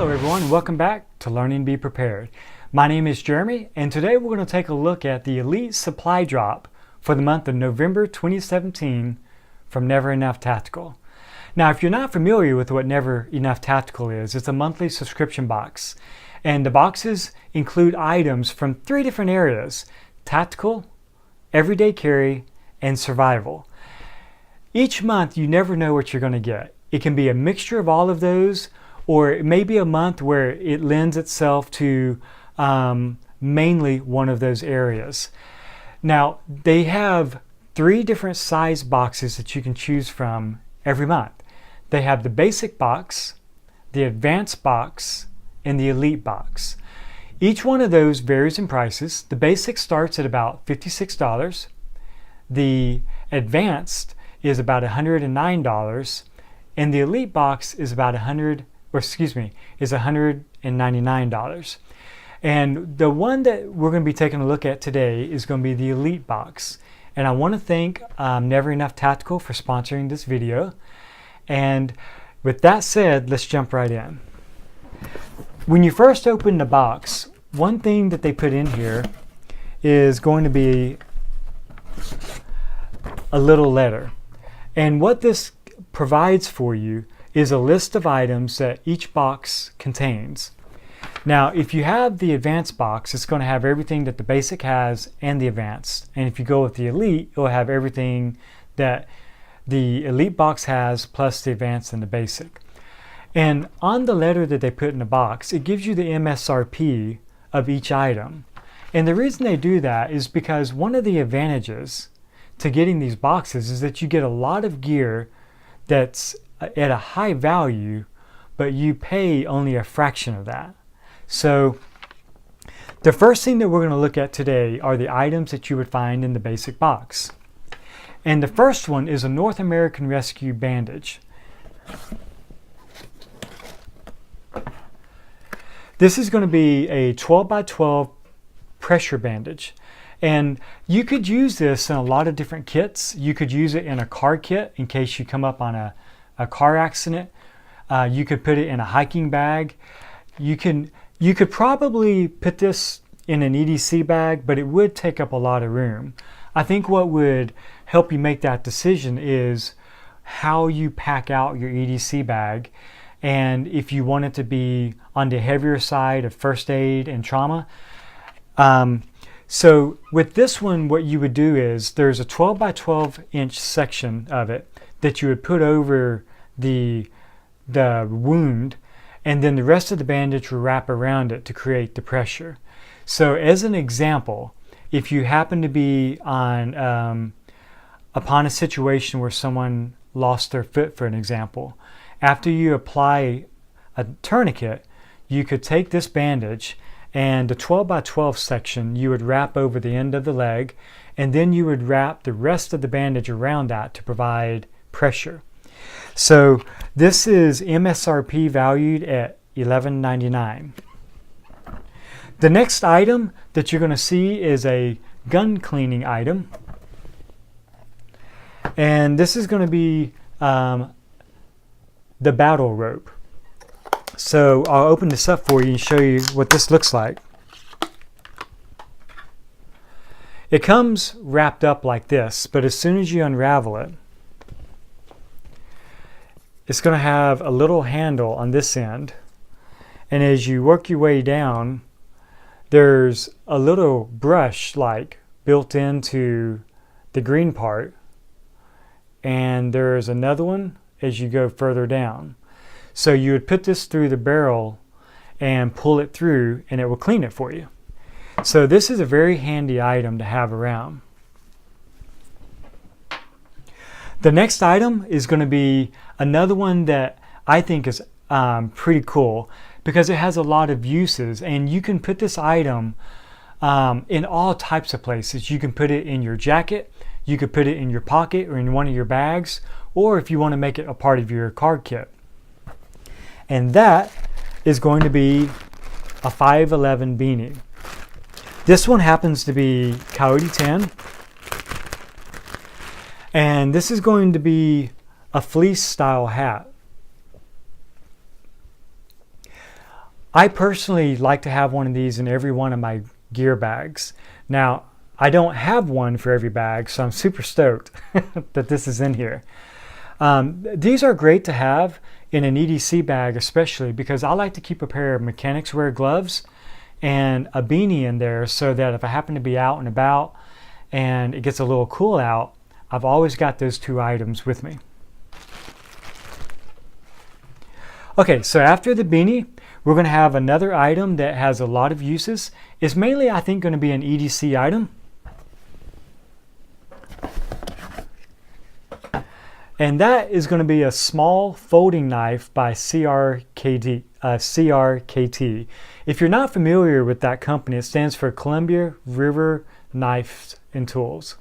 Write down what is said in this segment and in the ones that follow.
Hello everyone, welcome back to Learning to Be Prepared. My name is Jeremy, and today we're going to take a look at the Elite Supply Drop for the month of November 2017 from Never Enough Tactical. Now, if you're not familiar with what Never Enough Tactical is, it's a monthly subscription box. And the boxes include items from 3 different areas: tactical, everyday carry, and survival. Each month, you never know what you're going to get. It can be a mixture of all of those, or it may be a month where it lends itself to mainly one of those areas. Now, they have 3 different size boxes that you can choose from every month. They have the basic box, the advanced box, and the elite box. Each one of those varies in prices. The basic starts at about $56. The advanced is about $109, and the elite box is about $199. And the one that we're going to be taking a look at today is going to be the elite box. And I want to thank Never Enough Tactical for sponsoring this video. And with that said, let's jump right in. When you first open the box, one thing that they put in here is going to be a little letter. And what this provides for you is a list of items that each box contains. Now, if you have the advanced box, it's going to have everything that the basic has and the advanced. And if you go with the elite, it will have everything that the elite box has plus the advanced and the basic. And on the letter that they put in the box, it gives you the MSRP of each item. And the reason they do that is because one of the advantages to getting these boxes is that you get a lot of gear that's at a high value, but you pay only a fraction of that. So the first thing that we're going to look at today are the items that you would find in the basic box. And the first one is a North American Rescue bandage. This is going to be a 12 by 12 pressure bandage. And you could use this in a lot of different kits. You could use it in a car kit in case you come up on a car accident. You could put it in a hiking bag. You could probably put this in an EDC bag, but it would take up a lot of room. I think what would help you make that decision is how you pack out your EDC bag, and if you want it to be on the heavier side of first aid and trauma. So with this one, what you would do is there's a 12 by 12 inch section of it that you would put over the wound, and then the rest of the bandage will wrap around it to create the pressure. So as an example, if you happen to be on upon a situation where someone lost their foot, for an example, after you apply a tourniquet, you could take this bandage and the 12 by 12 section you would wrap over the end of the leg, and then you would wrap the rest of the bandage around that to provide pressure. So this is MSRP valued at $11.99. The next item that you're going to see is a gun cleaning item. And this is going to be the battle rope. So I'll open this up for you and show you what this looks like. It comes wrapped up like this, but as soon as you unravel it, it's going to have a little handle on this end. And as you work your way down, there's a little brush like built into the green part. And there's another one as you go further down. So you would put this through the barrel and pull it through, and it will clean it for you. So this is a very handy item to have around. The next item is going to be another one that I think is pretty cool because it has a lot of uses, and you can put this item in all types of places. You can put it in your jacket, you could put it in your pocket or in one of your bags, or if you want to make it a part of your card kit. And that is going to be a 511 beanie. This one happens to be Coyote 10. And this is going to be a fleece style hat. I personally like to have one of these in every one of my gear bags. Now, I don't have one for every bag, so I'm super stoked that this is in here. These are great to have in an EDC bag, especially because I like to keep a pair of mechanics wear gloves and a beanie in there so that if I happen to be out and about and it gets a little cool out, I've always got those two items with me. Okay, so after the beanie, we're going to have another item that has a lot of uses. It's mainly, I think, going to be an EDC item. And that is going to be a small folding knife by CRKT. If you're not familiar with that company, it stands for Columbia River Knives and Tools.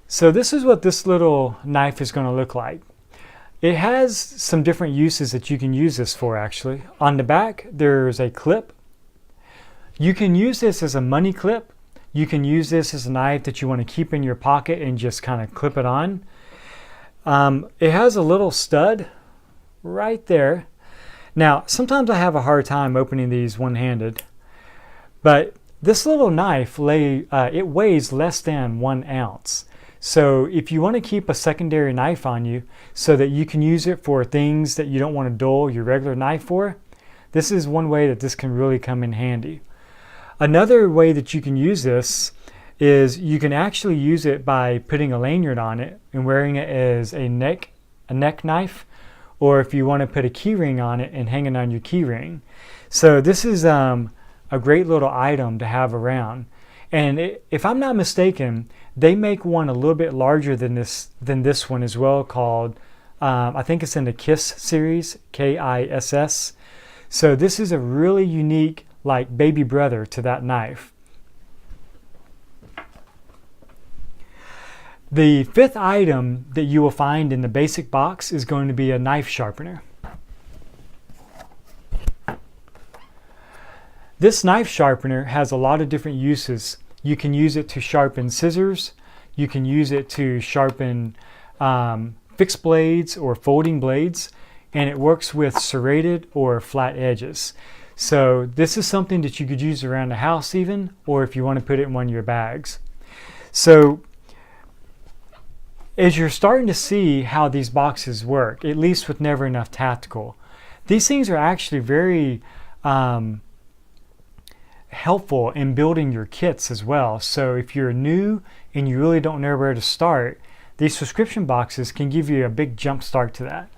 So this is what this little knife is going to look like. It has some different uses that you can use this for actually. On the back there's a clip. You can use this as a money clip. You can use this as a knife that you want to keep in your pocket and just kind of clip it on. It has a little stud right there. Now sometimes I have a hard time opening these one-handed, but this little knife it weighs less than 1 ounce. So if you want to keep a secondary knife on you so that you can use it for things that you don't want to dull your regular knife for, this is one way that this can really come in handy. Another way that you can use this is you can actually use it by putting a lanyard on it and wearing it as a neck knife, or if you want to put a key ring on it and hang it on your key ring. So this is a great little item to have around. And if I'm not mistaken, they make one a little bit larger than this one as well, called I think it's in the KISS series, KISS. So this is a really unique, like, baby brother to that knife. The fifth item that you will find in the basic box is going to be a knife sharpener. This knife sharpener has a lot of different uses. You can use it to sharpen scissors. You can use it to sharpen fixed blades or folding blades, and it works with serrated or flat edges. So this is something that you could use around the house even, or if you want to put it in one of your bags. So as you're starting to see how these boxes work, at least with Never Enough Tactical, these things are actually very helpful in building your kits as well. So if you're new and you really don't know where to start, these subscription boxes can give you a big jump start to that.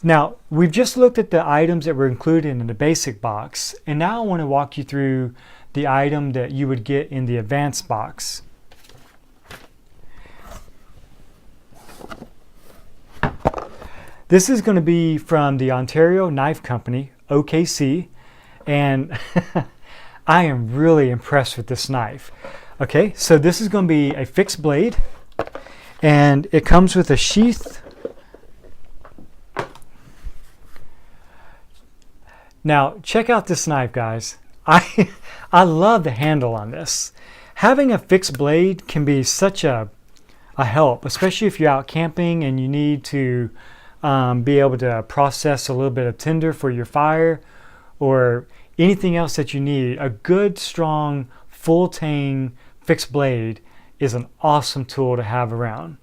Now, we've just looked at the items that were included in the basic box, and now I want to walk you through the item that you would get in the advanced box. This is going to be from the Ontario Knife Company, OKC, and I am really impressed with this knife. Okay, so this is going to be a fixed blade, and it comes with a sheath. Now, check out this knife, guys. I love the handle on this. Having a fixed blade can be such a help, especially if you're out camping and you need to be able to process a little bit of tinder for your fire or anything else that you need. A good, strong, full tang fixed blade is an awesome tool to have around.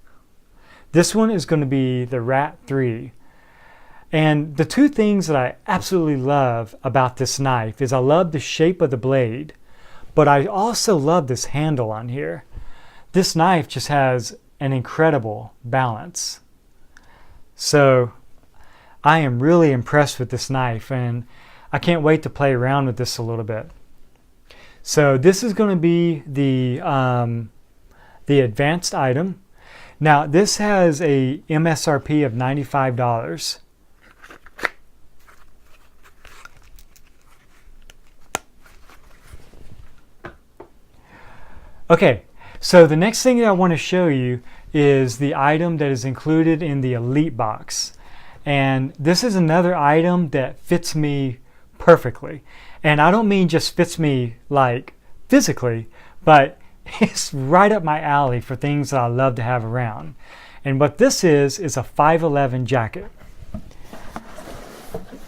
This one is going to be the Rat 3. And the two things that I absolutely love about this knife is I love the shape of the blade, but I also love this handle on here. This knife just has an incredible balance. So I am really impressed with this knife, and I can't wait to play around with this a little bit. So this is going to be the advanced item. Now this has a MSRP of $95. Okay, so the next thing that I want to show you is the item that is included in the Elite box. And this is another item that fits me perfectly. And I don't mean just fits me like physically, but It's right up my alley for things that I love to have around. And what this is a 511 jacket.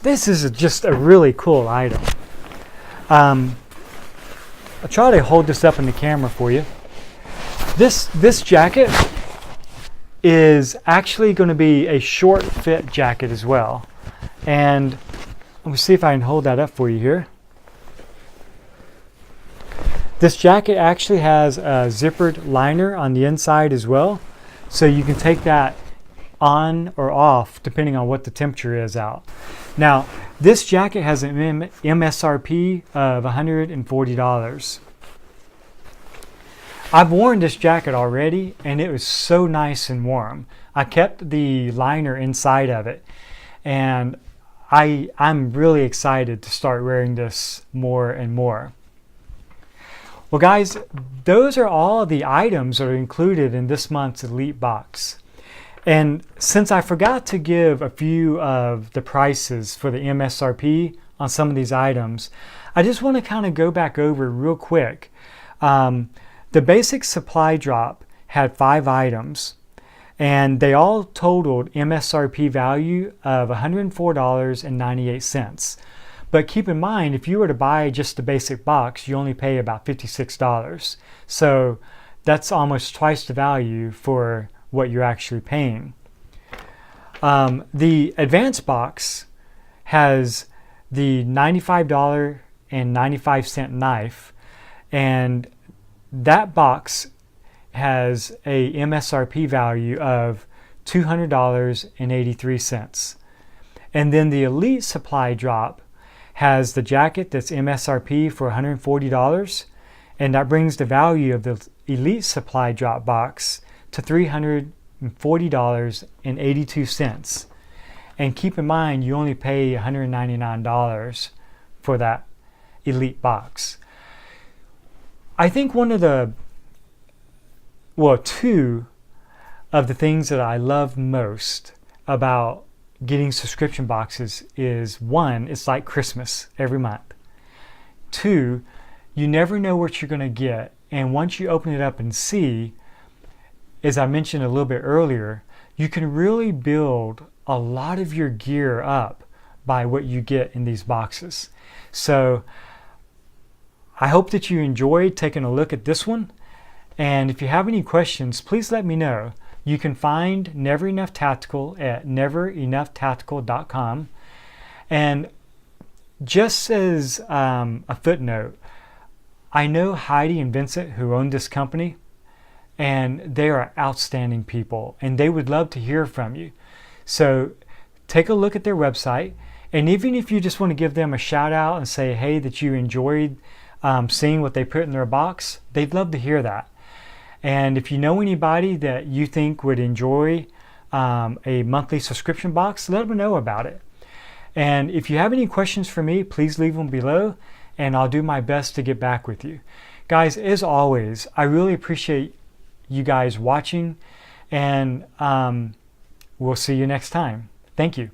This is just a really cool item. I'll try to hold this up in the camera for you. This jacket is actually going to be a short fit jacket as well. And let me see if I can hold that up for you here. This jacket actually has a zippered liner on the inside as well, so you can take that on or off depending on what the temperature is out. Now, this jacket has an MSRP of $140. I've worn this jacket already and it was so nice and warm. I kept the liner inside of it, and I'm really excited to start wearing this more and more. Well guys, those are all the items that are included in this month's Elite box. And since I forgot to give a few of the prices for the MSRP on some of these items, I just want to kind of go back over real quick. The basic supply drop had 5 items, and they all totaled MSRP value of $104.98. But keep in mind, if you were to buy just the basic box, you only pay about $56. So that's almost twice the value for what you're actually paying. The advanced box has the $95.95 knife, and that box has a MSRP value of $200.83. And then the Elite supply drop has the jacket that's MSRP for $140, and that brings the value of the Elite supply drop box to $340.82. And keep in mind, you only pay $199 for that Elite box. I think one of the, well, 2 of the things that I love most about getting subscription boxes is, 1, it's like Christmas every month. 2, you never know what you're going to get, and once you open it up and see, as I mentioned a little bit earlier, you can really build a lot of your gear up by what you get in these boxes. So I hope that you enjoyed taking a look at this one, and if you have any questions, please let me know. You can find Never Enough Tactical at neverenouughtactical.com. And just as a footnote, I know Heidi and Vincent, who own this company, and they are outstanding people, and they would love to hear from you. So take a look at their website, and even if you just want to give them a shout out and say, hey, that you enjoyed seeing what they put in their box, they'd love to hear that. And if you know anybody that you think would enjoy a monthly subscription box, let them know about it. And if you have any questions for me, please leave them below, and I'll do my best to get back with you. Guys, as always, I really appreciate you guys watching, and we'll see you next time. Thank you.